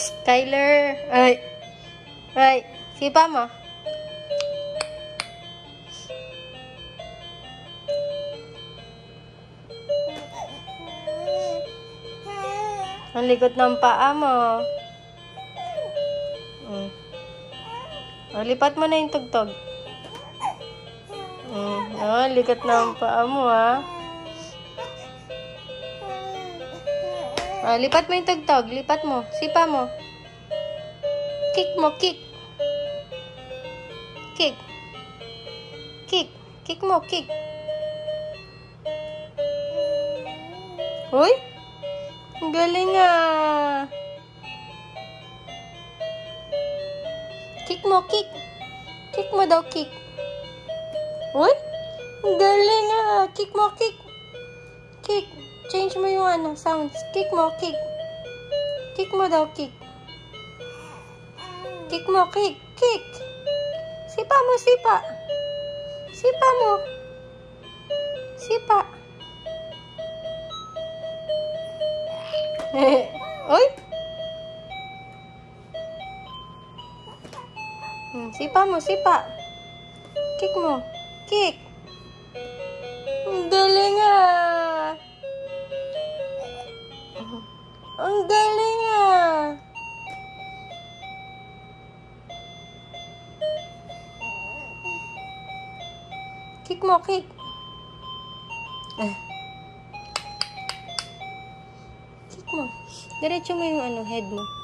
Skyler. Ay. Ay. Sipa mo. Ang likot ng paa mo. O, lipat mo na yung tugtog. O, likot ng paa mo, ha. O, lipat mo yung tugtog. Lipat mo. Sipa mo. Kick mo, kick. Kick. Kick. Kick mo, kick. Uy! Ang galing ah. Kick mo, kick. Kick mo daw, kick. Uy! Ang galing ah. Kick mo, kick. Kick. Change mo yung sounds. Kick mo, kick. Kick mo daw, kick. Kick mo, kick. Kick. Sipa mo, sipa. Sipa mo. Sipa. Uy! Sipa mo, sipa. Kick mo. Kick. Ang galing ah. Ang galing ah. Kick mo, kick. Kick mo. Diretso mo yung head mo.